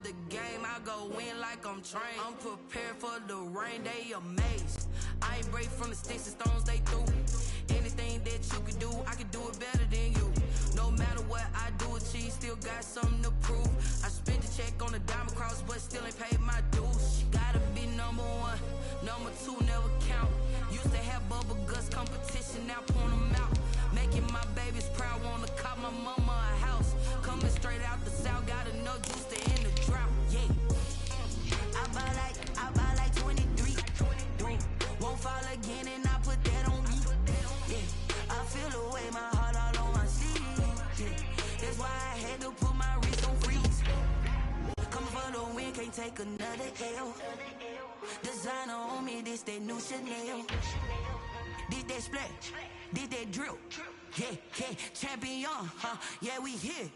The game, I go in like I'm trained. I'm prepared for the rain, they amazed. I ain't break from the sticks and stones they threw. Anything that you can do, I can do it better than you. No matter what I do, achieve, still got something to prove. I spent the check on the diamond cross, but still ain't paid my dues. Gotta be number one, number two never count. Used to have bubble guts competition, now point them out. Making my babies proud, wanna cop my mama a house. Coming straight out the south, got enough juice to end the drought. Yeah, I buy like 23. Won't fall again, and I put that on me. Yeah, I feel the way, my heart all on my sleeve. Yeah, that's why I had to put my wrist on freeze. Coming for the win, can't take another L. Designer on me, this that new Chanel. Did that splash, did that drill. Yeah, yeah, champion, huh? Yeah, we here.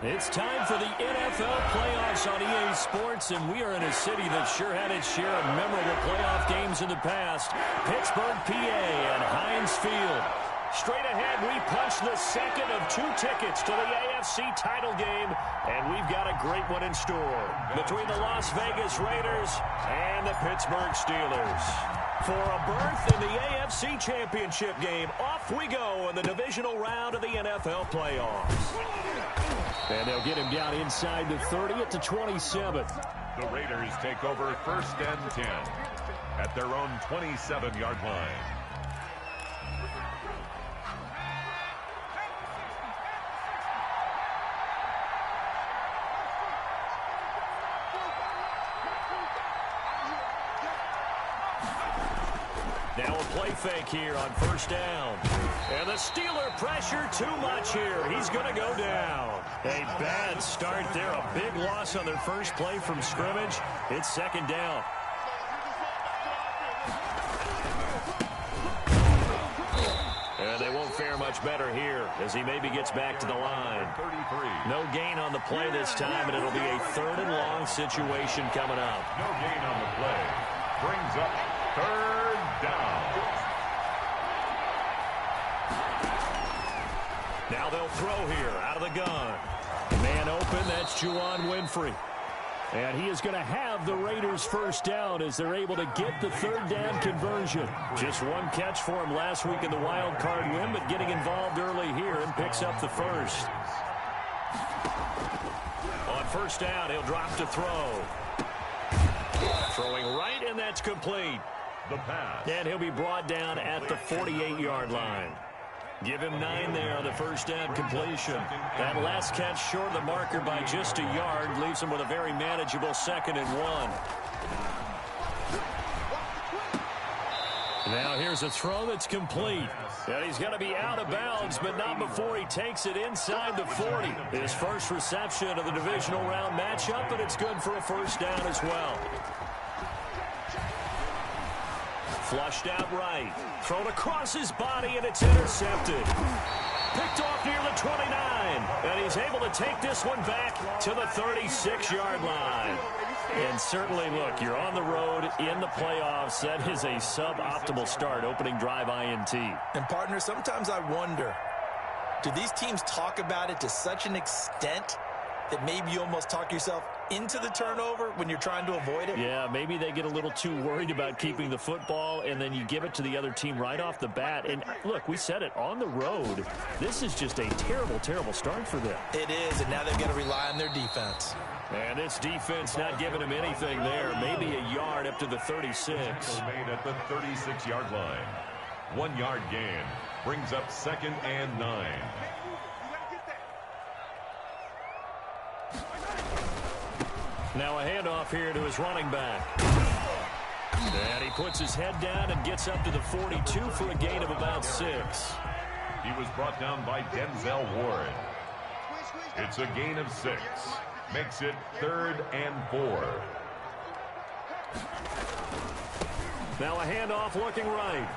It's time for the NFL playoffs on EA Sports, and we are in a city that sure had its share of memorable playoff games in the past. Pittsburgh, PA, and Heinz Field. Straight ahead, we punch the second of two tickets to the AFC title game, and we've got a great one in store between the Las Vegas Raiders and the Pittsburgh Steelers. For a berth in the AFC Championship game, off we go in the divisional round of the NFL playoffs. And they'll get him down inside the 30 at the 27. The Raiders take over 1st and 10 at their own 27-yard line. Now a play fake here on 1st down. And the Steeler pressure too much here. He's going to go down. A bad start there. A big loss on their first play from scrimmage. It's 2nd down. And they won't fare much better here as he maybe gets back to the line. 33. No gain on the play this time, and it'll be a 3rd and long situation coming up. No gain on the play. Brings up 3rd down. Now they'll throw here out of the gun. Man open, that's Juwan Winfrey. And he is going to have the Raiders 1st down as they're able to get the 3rd down conversion. Just one catch for him last week in the wild card win, but getting involved early here and picks up the 1st. On 1st down, he'll drop to throw. Throwing right, and that's complete. The pass. And he'll be brought down at the 48-yard line. Give him 9 there on the 1st down completion. That last catch short of the marker by just a yard leaves him with a very manageable 2nd and 1. Now here's a throw that's complete. And he's going to be out of bounds, but not before he takes it inside the 40. His first reception of the divisional round matchup, and it's good for a 1st down as well. Flushed out right. Thrown across his body, and it's intercepted. Picked off near the 29. And he's able to take this one back to the 36-yard line. And certainly, look, you're on the road in the playoffs. That is a suboptimal start, opening drive INT. And, partner, sometimes I wonder, do these teams talk about it to such an extent that maybe you almost talk yourself into the turnover when you're trying to avoid it? Yeah, maybe they get a little too worried about keeping the football, and then you give it to the other team right off the bat. And, look, we said it, on the road, this is just a terrible, terrible start for them. It is, and now they've got to rely on their defense. And this defense not giving him anything there. Maybe a yard up to the 36. Made at the 36-yard line. 1 yard gain. Brings up 2nd and 9. Now a handoff here to his running back. And he puts his head down and gets up to the 42 for a gain of about 6. He was brought down by Denzel Ward. It's a gain of 6. Makes it 3rd and 4. Now a handoff looking right.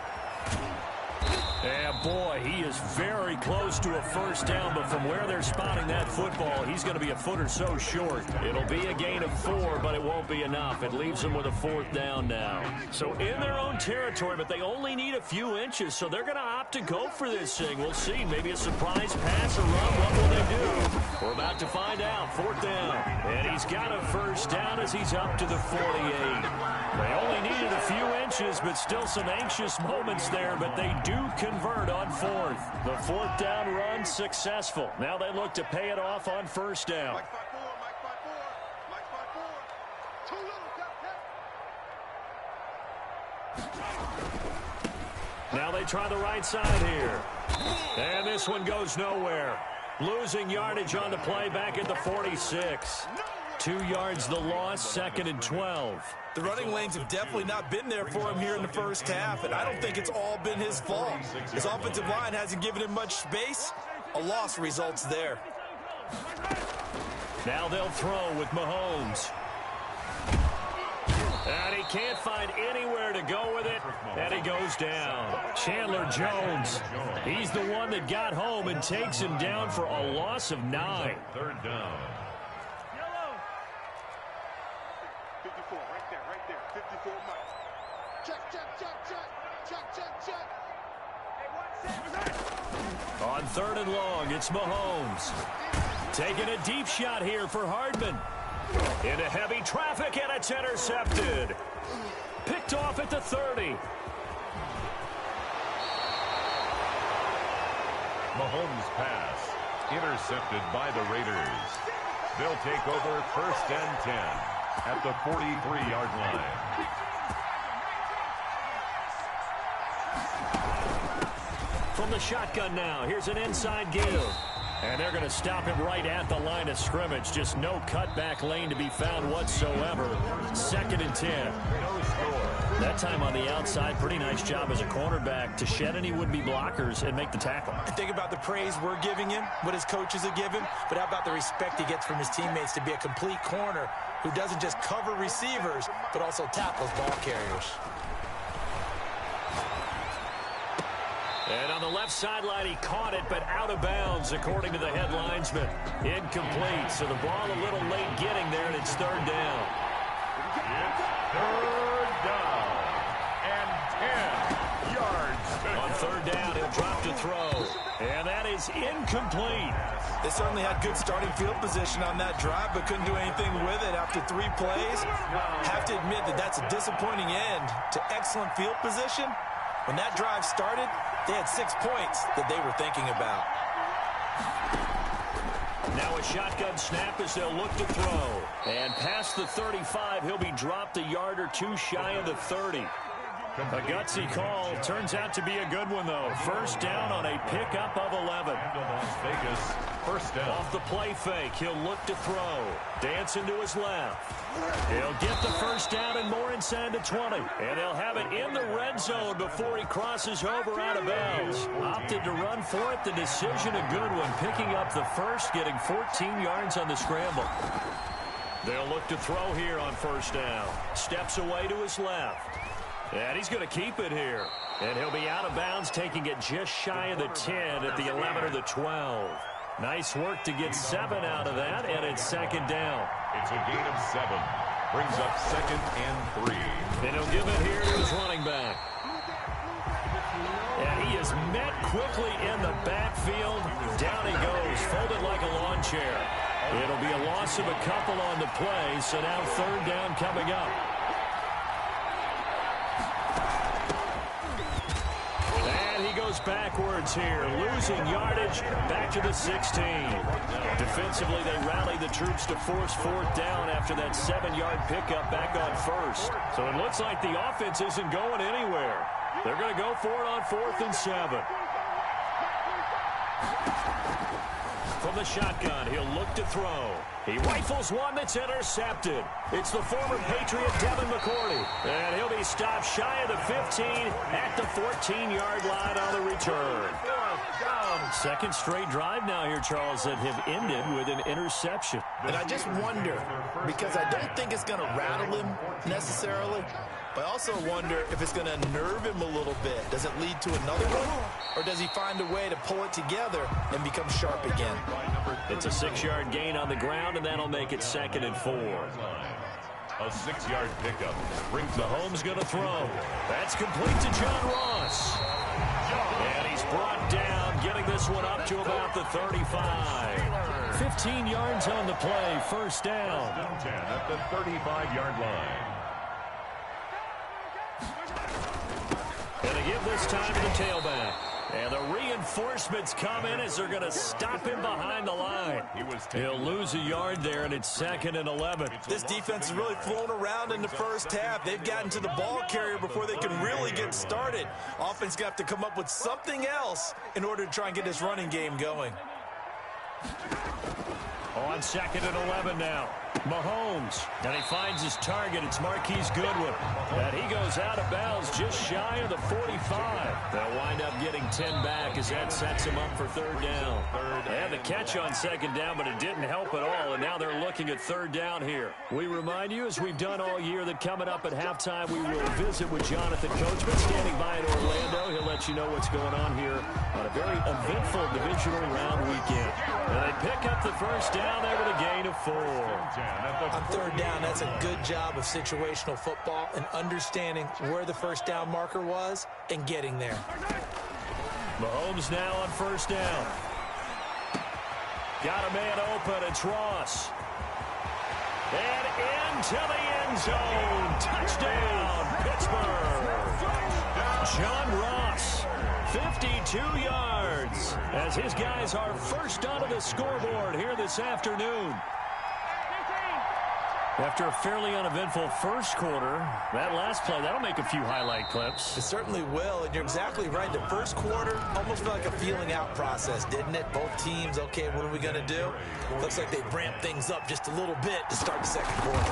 And boy, he is very close to a first down, but from where they're spotting that football, he's going to be a foot or so short. It'll be a gain of 4, but it won't be enough. It leaves them with a 4th down now. So in their own territory, but they only need a few inches, so they're going to opt to go for this thing. We'll see. Maybe a surprise pass or run. What will they do? We're about to find out. 4th down. And he's got a first down as he's up to the 48. They only needed a few inches, but still some anxious moments there, but they do convert on 4th. The 4th down run successful. Now they look to pay it off on first down. Now they try the right side here. And this one goes nowhere. Losing yardage on the play back at the 46. 2 yards the loss, 2nd and 12. The running lanes have definitely not been there for him here in the first half, and I don't think it's all been his fault. His offensive line hasn't given him much space. A loss results there. Now they'll throw with Mahomes. And he can't find anywhere to go with it, and he goes down. Chandler Jones, he's the one that got home and takes him down for a loss of 9. 3rd down. 54, right there, 54 miles. Check. On 3rd and long, it's Mahomes. Taking a deep shot here for Hardman. Into heavy traffic, and it's intercepted. Picked off at the 30. Mahomes' pass intercepted by the Raiders. They'll take over 1st and 10 at the 43-yard line. From the shotgun now, here's an inside give. And they're going to stop him right at the line of scrimmage. Just no cutback lane to be found whatsoever. 2nd and 10. No score. That time on the outside, pretty nice job as a cornerback to shed any would-be blockers and make the tackle. And think about the praise we're giving him, what his coaches have given, but how about the respect he gets from his teammates to be a complete corner who doesn't just cover receivers, but also tackles ball carriers. And on the left sideline, he caught it, but out of bounds, according to the head linesman. Incomplete, so the ball a little late getting there, and it's 3rd down. It's 3rd down and 10 yards. On 3rd down, he'll drop to throw. And that is incomplete. They certainly had good starting field position on that drive, but couldn't do anything with it after 3 plays. Have to admit that that's a disappointing end to excellent field position. When that drive started, they had 6 points that they were thinking about. Now a shotgun snap as they'll look to throw. And past the 35, he'll be dropped a yard or 2 shy of the 30. A gutsy call. Turns out to be a good one, though. First down on a pickup of 11. Las Vegas, first down. Off the play fake, he'll look to throw. Dancing to his left. He'll get the first down and more inside the 20. And they'll have it in the red zone before he crosses over out of bounds. Opted to run for it. The decision a good one. Picking up the first, getting 14 yards on the scramble. They'll look to throw here on first down. Steps away to his left. And he's going to keep it here. And he'll be out of bounds, taking it just shy of the 10 at the 11 or the 12. Nice work to get 7 out of that, and it's 2nd down. It's a gain of 7. Brings up 2nd and 3. And he'll give it here to his running back. And he is met quickly in the backfield. Down he goes, folded like a lawn chair. It'll be a loss of a couple on the play, so now 3rd down coming up. Backwards here, losing yardage back to the 16. Defensively, they rally the troops to force 4th down after that 7-yard pickup back on first. So it looks like the offense isn't going anywhere. They're going to go for it on 4th and 7. From the shotgun, he'll look to throw. He rifles one that's intercepted. It's the former Patriot Devin McCourty. And he'll be he stops shy of the 15 at the 14-yard line on the return. Second straight drive now here, Charles, that have ended with an interception. And I just wonder, because I don't think it's going to rattle him necessarily, but I also wonder if it's going to nerve him a little bit. Does it lead to another one, or does he find a way to pull it together and become sharp again? It's a 6-yard gain on the ground, and that'll make it 2nd and 4. A 6-yard pickup brings Mahomes going to throw. That's complete to John Ross. And he's brought down, getting this one up to about the 35. 15 yards on the play, first down. 10 at the 35-yard line. Going to give this time to the tailback. And the reinforcements come in as they're going to stop him behind the line. He'll lose a yard there, and it's 2nd and 11. This defense is really flown around in the first half. They've gotten to the ball carrier before they can really get started. Offense got to come up with something else in order to try and get this running game going. On 2nd and 11 now. Mahomes, and he finds his target. It's Marquise Goodwin. And he goes out of bounds just shy of the 45. They'll wind up getting 10 back as that sets him up for 3rd down. They had the catch on 2nd down, but it didn't help at all, and now they're looking at 3rd down here. We remind you, as we've done all year, that coming up at halftime, we will visit with Jonathan Coachman standing by in Orlando. He'll let you know what's going on here on a very eventful divisional round weekend. And they pick up the first down there with a gain of 4. On 3rd down, that's a good job of situational football and understanding where the first down marker was and getting there. Mahomes now on 1st down. Got a man open. It's Ross. And into the end zone. Touchdown, Pittsburgh. John Ross, 52 yards, as his guys are first onto the scoreboard here this afternoon. After a fairly uneventful first quarter, that last play, that'll make a few highlight clips. It certainly will, and you're exactly right. The first quarter almost felt like a feeling out process, didn't it? Both teams, okay, what are we going to do? Looks like they ramped things up just a little bit to start the second quarter.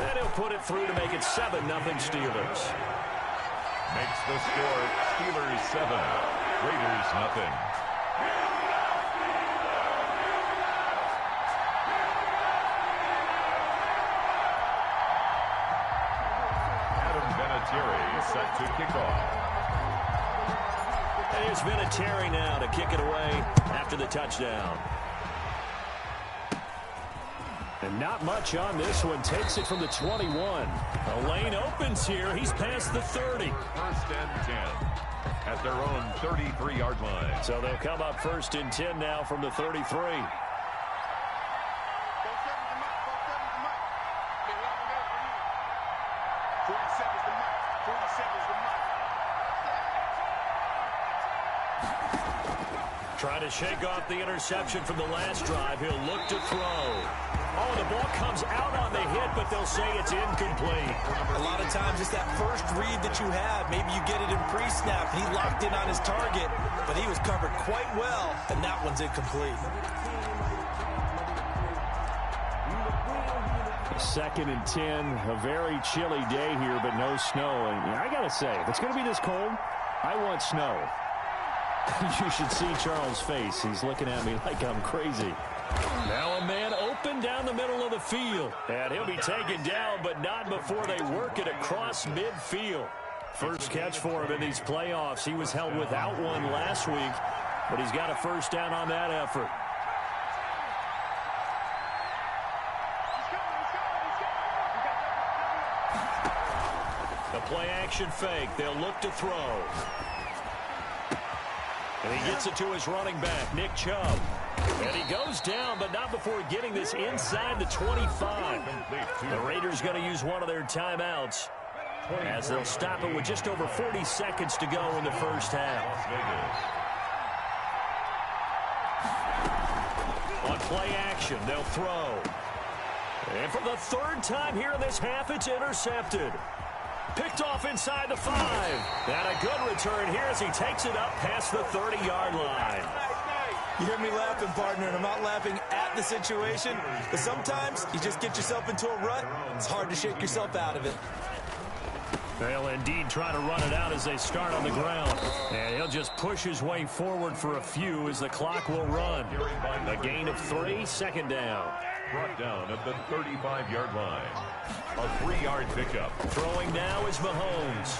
And he'll put it through to make it 7-0 Steelers. Makes the score Steelers 7, Raiders nothing. Set to kick off. Here's Vinatieri now to kick it away after the touchdown. And not much on this one. Takes it from the 21. The lane opens here. He's past the 30. 1st and 10 at their own 33-yard line. So they'll come up 1st and 10 now from the 33. Trying to shake off the interception from the last drive. He'll look to throw. Oh, the ball comes out on the hit, but they'll say it's incomplete. A lot of times it's that first read that you have. Maybe you get it in pre-snap. He locked in on his target, but he was covered quite well, and that one's incomplete. 2nd and 10. A very chilly day here, but no snow. And I got to say, if it's going to be this cold, I want snow. You should see Charles' face. He's looking at me like I'm crazy. Now a man open down the middle of the field. And he'll be taken down, but not before they work it across midfield. First catch for him in these playoffs. He was held without one last week, but he's got a first down on that effort. The play action fake. They'll look to throw. And he gets it to his running back, Nick Chubb. And he goes down, but not before getting this inside the 25. The Raiders going to use one of their timeouts as they'll stop it with just over 40 seconds to go in the first half. On play action, they'll throw. And for the 3rd time here in this half, it's intercepted. Picked off inside the 5. And a good return here as he takes it up past the 30-yard line. You hear me laughing, partner, and I'm not laughing at the situation, but sometimes you just get yourself into a rut. It's hard to shake yourself out of it. They'll indeed try to run it out as they start on the ground. And he'll just push his way forward for a few as the clock will run. A gain of 3, second down. Brought down at the 35-yard line. A 3-yard pickup. Throwing now is Mahomes.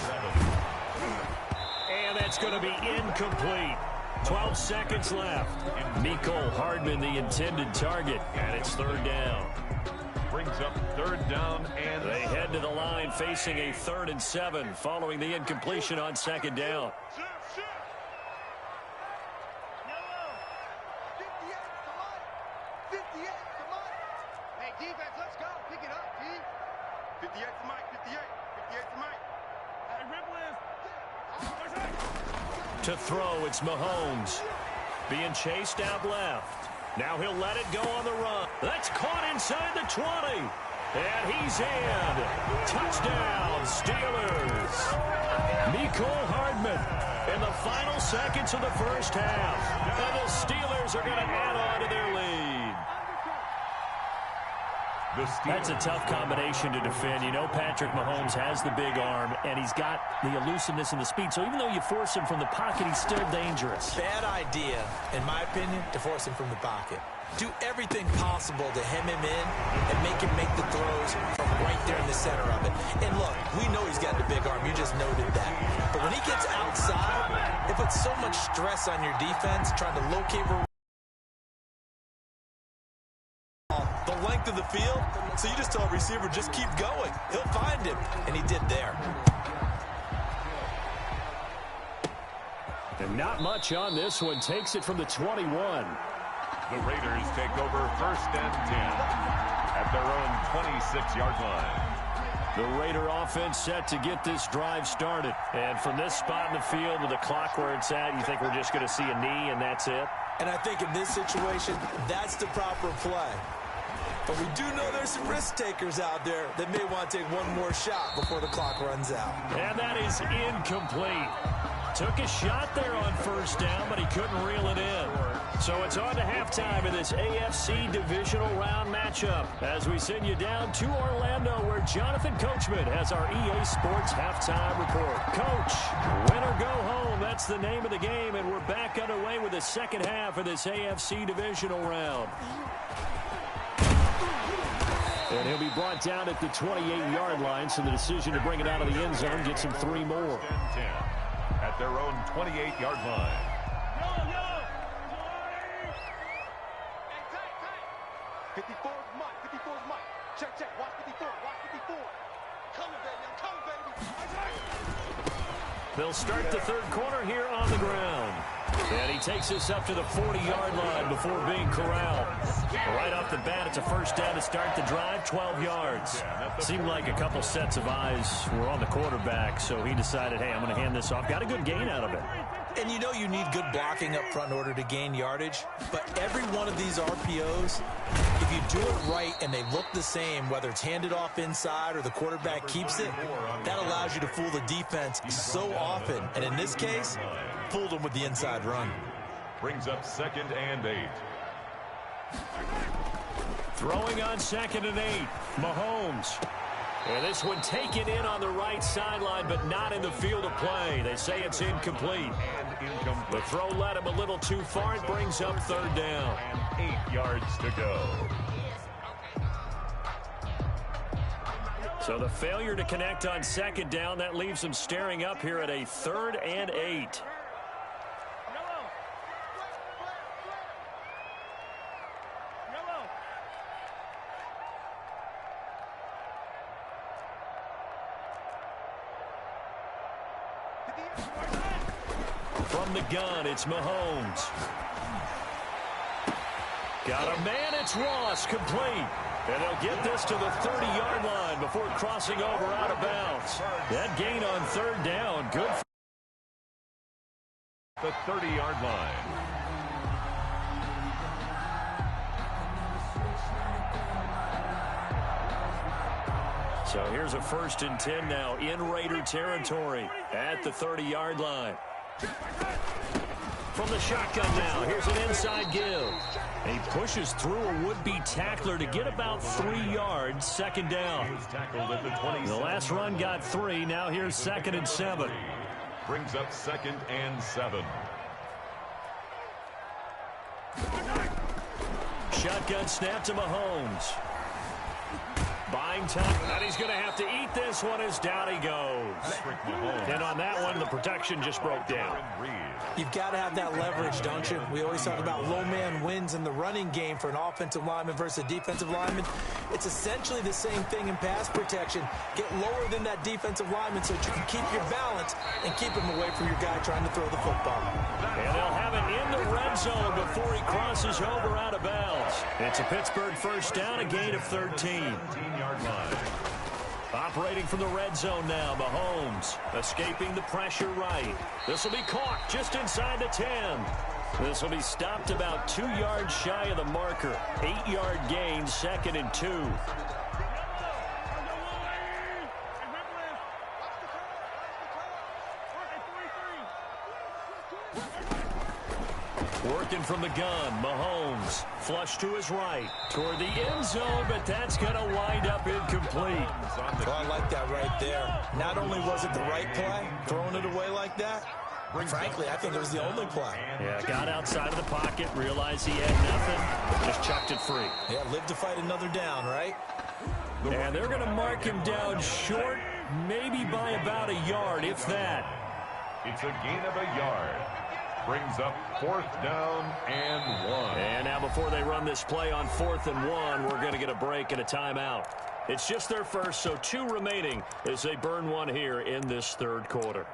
And that's going to be incomplete. 12 seconds left. Mecole Hardman, the intended target, and it's third down. Brings up third down, and they head to the line facing a 3rd and 7 following the incompletion on second down. Hey, defense, let's go. Pick it up, D. 58 to Mike, 58. 58 to Mike. Hey, Rip To throw, it's Mahomes. Being chased out left. Now he'll let it go on the run. That's caught inside the 20. And he's in. Touchdown, Steelers. Mecole Hardman in the final seconds of the first half. And the Steelers are going to add on to their lead. That's a tough combination to defend. You know Patrick Mahomes has the big arm, and he's got the elusiveness and the speed. So even though you force him from the pocket, he's still dangerous. Bad idea, in my opinion, to force him from the pocket. Do everything possible to hem him in and make him make the throws from right there in the center of it. And look, we know he's got the big arm. You just noted that. But when he gets outside, it puts so much stress on your defense trying to locate the length of the field, so you just tell a receiver, just keep going. He'll find him, and he did there. And not much on this one. Takes it from the 21. The Raiders take over 1st and 10 at their own 26-yard line. The Raider offense set to get this drive started. And from this spot in the field with the clock where it's at, you think we're just going to see a knee and that's it? And I think in this situation, that's the proper play. But we do know there's some risk takers out there that may want to take one more shot before the clock runs out. And that is incomplete. Took a shot there on first down, but he couldn't reel it in. So it's on to halftime in this AFC divisional round matchup as we send you down to Orlando where Jonathan Coachman has our EA Sports halftime report. Coach, win or go home, that's the name of the game, and we're back underway with the second half of this AFC divisional round. And he'll be brought down at the 28-yard line, so the decision to bring it out of the end zone gets him 3 more. At their own 28-yard line. 54 is Mike. 54 is Mike. Check, check. Watch 54. Watch 54. Coming, baby. I'm coming, baby. They'll start the third quarter here on the ground. And he takes us up to the 40-yard line before being corralled. Right off the bat, it's a first down to start the drive, 12 yards. Seemed like a couple sets of eyes were on the quarterback, so he decided, hey, I'm going to hand this off. Got a good gain out of it. And you know you need good blocking up front in order to gain yardage, but every one of these RPOs, if you do it right and they look the same, whether it's handed off inside or the quarterback keeps it, that allows you to fool the defense so often. And in this case, fooled them with the inside run. Brings up 2nd and 8. Throwing on 2nd and 8, Mahomes. And this one taken in on the right sideline, but not in the field of play. They say it's incomplete. The throw led him a little too far. It brings up third down. And 8 yards to go. So the failure to connect on second down, that leaves him staring up here at a 3rd and 8. From the gun, it's Mahomes. Got a man, it's Ross, complete. And they'll get this to the 30-yard line before crossing over out of bounds. That gain on third down, good. The 30-yard line. So here's a 1st and 10 now in Raider territory at the 30-yard line. from the shotgun now. Here's an inside give. He pushes through a would-be tackler to get about 3 yards, second down. The last run got 3. Now here's 2nd and 7. Brings up 2nd and 7. Shotgun snap to Mahomes. Buying time, and he's going to have to eat this one as down he goes. And on that one, the protection just broke down. You've got to have that leverage, don't you? We always talk about low man wins in the running game for an offensive lineman versus a defensive lineman. It's essentially the same thing in pass protection. Get lower than that defensive lineman so that you can keep your balance and keep him away from your guy trying to throw the football. And they'll have it in the red zone before he crosses over out of bounds. It's a Pittsburgh first down, a gain of 13. 13-yard line. Operating from the red zone now, Mahomes escaping the pressure right. This will be caught just inside the 10. This will be stopped about 2 yards shy of the marker. 8-yard gain, 2nd and 2. Working from the gun, Mahomes flush to his right toward the end zone, but that's going to wind up incomplete. Well, I like that right there. Not only was it the right play, throwing it away like that, frankly, I think it was the only play. Yeah, got outside of the pocket, realized he had nothing, just chucked it free. Yeah, live to fight another down, right? And they're going to mark him down short, maybe by about a yard, if that. It's a gain of a yard. Brings up 4th down and 1. And now before they run this play on 4th and 1, we're going to get a break and a timeout. It's just their first, so 2 remaining as they burn one here in this 3rd quarter.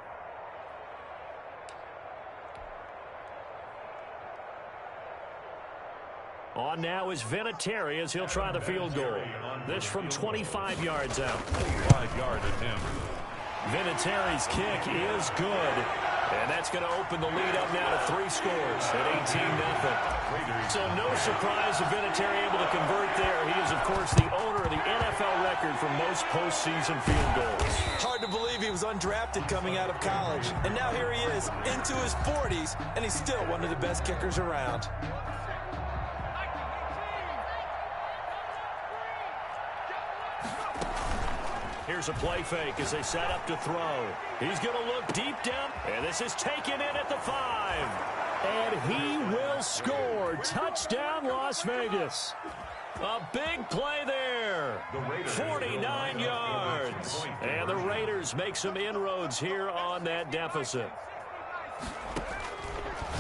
On now is Vinatieri as he'll try the field goal. This from 25 yards out. 5-yard attempt. Vinatieri's kick is good. And that's going to open the lead up now to 3 scores at 18-0. So no surprise if Vinatieri able to convert there. He is, of course, the owner of the NFL record for most postseason field goals. Hard to believe he was undrafted coming out of college. And now here he is into his 40s, and he's still one of the best kickers around. Here's a play fake as they set up to throw. He's going to look deep down, and this is taken in at the 5. And he will score. Touchdown, Las Vegas. A big play there. 49 yards. And the Raiders make some inroads here on that deficit.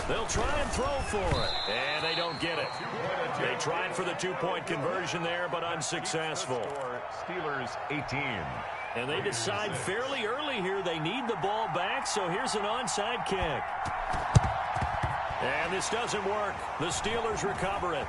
They'll try and throw for it, and they don't get it. They tried for the 2-point conversion there, but unsuccessful. Steelers 18. And they decide fairly early here they need the ball back, so here's an onside kick. And this doesn't work. The Steelers recover it.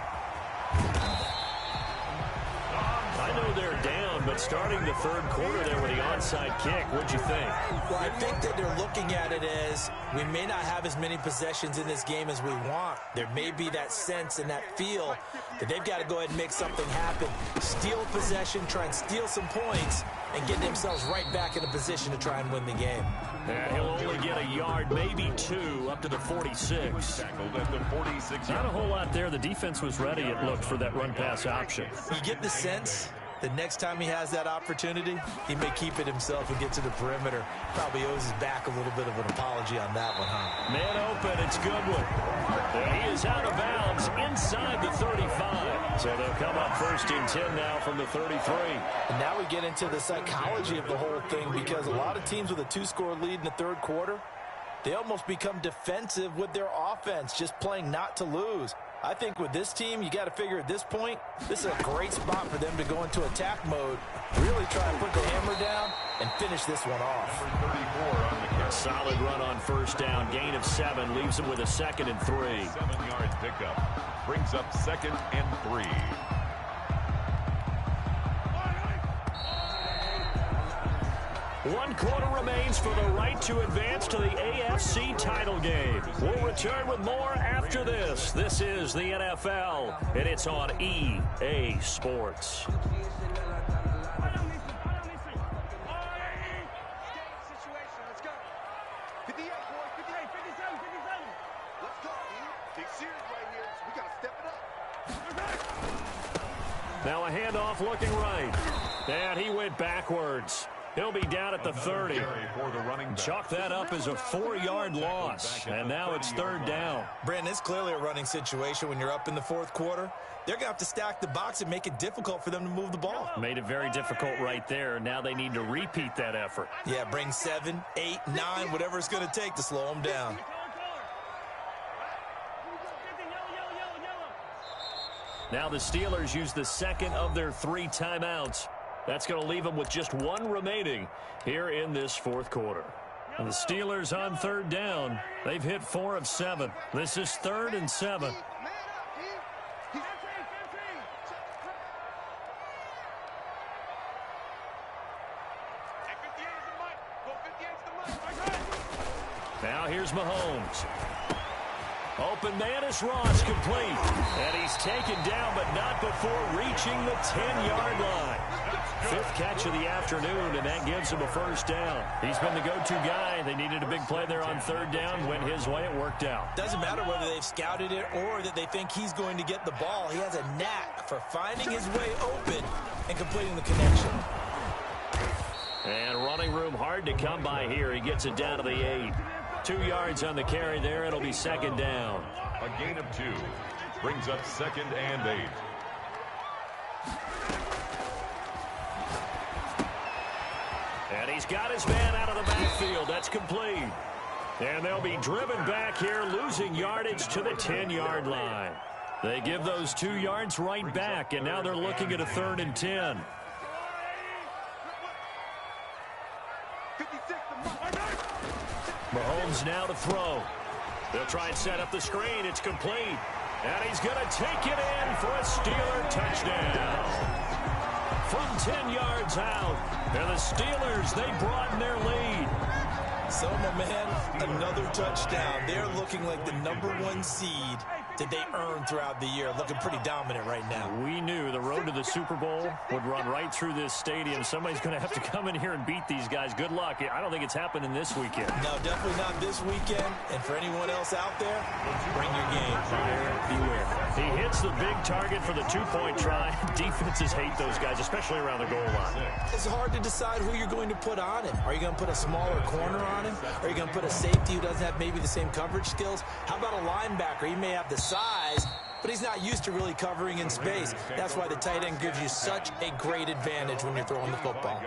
I know they're down, but starting the 3rd quarter there with the onside kick, what'd you think? Well, I think that they're looking at it as we may not have as many possessions in this game as we want. There may be that sense and that feel that they've got to go ahead and make something happen. Steal possession, try and steal some points, and get themselves right back in a position to try and win the game. Yeah, he'll only get a yard, maybe 2, up to the 46. Tackled at the 46. Not a whole lot there. The defense was ready, it looked, for that run-pass option. You get the sense that next time he has that opportunity, he may keep it himself and get to the perimeter. Probably owes his back a little bit of an apology on that one, huh? Man open, it's Goodwin. And he is out of bounds inside the 35. So they'll come up 1st and 10 now from the 33. And now we get into the psychology of the whole thing, because a lot of teams with a 2-score lead in the 3rd quarter, they almost become defensive with their offense, just playing not to lose. I think with this team, you got to figure at this point, this is a great spot for them to go into attack mode, really try and put the hammer down and finish this one off. Number 34 on the carry. Solid run on 1st down, gain of 7, leaves them with a 2nd and 3. 7-yard pickup. Brings up 2nd and 3. 1 quarter remains for the right to advance to the AFC title game. We'll return with more after this. This is the NFL, and it's on EA Sports. Let's go. Now a handoff looking right. And he went backwards. He'll be down at the 30. Chalk that up as a 4-yard loss. And now it's third down. Brandon, it's clearly a running situation when you're up in the fourth quarter. They're going to have to stack the box and make it difficult for them to move the ball. Made it very difficult right there. Now they need to repeat that effort. Yeah, bring 7, 8, 9, whatever it's going to take to slow them down. Now the Steelers use the second of their 3 timeouts. That's going to leave them with just 1 remaining here in this fourth quarter. And the Steelers on third down. They've hit 4 of 7. This is 3rd and 7. Now here's Mahomes. Open man is Ross, complete. And he's taken down, but not before reaching the 10-yard line. 5th catch of the afternoon, and that gives him a first down. He's been the go-to guy. They needed a big play there on third down. Went his way. It worked out. Doesn't matter whether they've scouted it or that they think he's going to get the ball. He has a knack for finding his way open and completing the connection. And running room hard to come by here. He gets it down to the 8. 2 yards on the carry there. It'll be second down. A gain of 2 brings up 2nd and 8. And he's got his man out of the backfield. That's complete. And they'll be driven back here, losing yardage to the 10-yard line. They give those 2 yards right back, and now they're looking at a 3rd and 10. Mahomes now to throw. They'll try and set up the screen. It's complete. And he's going to take it in for a Steeler touchdown. From 10 yards out. And the Steelers, they broaden their lead. So, my man, another touchdown. They're looking like the #1 seed that they earned throughout the year. Looking pretty dominant right now. We knew the road to the Super Bowl would run right through this stadium. Somebody's going to have to come in here and beat these guys. Good luck. I don't think it's happening this weekend. No, definitely not this weekend. And for anyone else out there, bring your game. Buyer beware. He hits the big target for the 2-point try. Defenses hate those guys, especially around the goal line. It's hard to decide who you're going to put on him. Are you going to put a smaller corner on him? Are you going to put a safety who doesn't have maybe the same coverage skills? How about a linebacker? He may have the size, but he's not used to really covering in space. That's why the tight end gives you such a great advantage when you're throwing the football.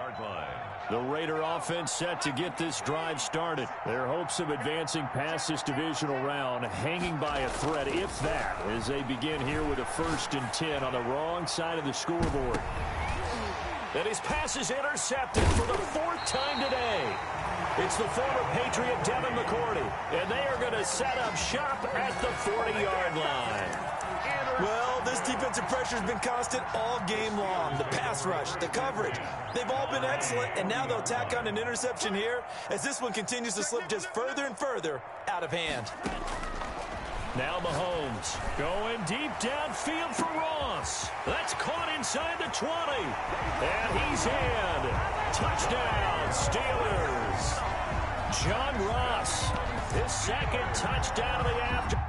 The Raider offense set to get this drive started. Their hopes of advancing past this divisional round hanging by a thread, if that, as they begin here with a 1st and 10 on the wrong side of the scoreboard. And his pass is intercepted for the 4th time today. It's the former Patriot Devin McCourty, and they are going to set up shop at the 40-yard line. Well, this defensive pressure has been constant all game long. The pass rush, the coverage, they've all been excellent, and now they'll tack on an interception here as this one continues to slip just further and further out of hand. Now Mahomes going deep downfield for Ross. That's caught inside the 20. And he's in. Touchdown, Steelers. John Ross, his 2nd touchdown of the afternoon.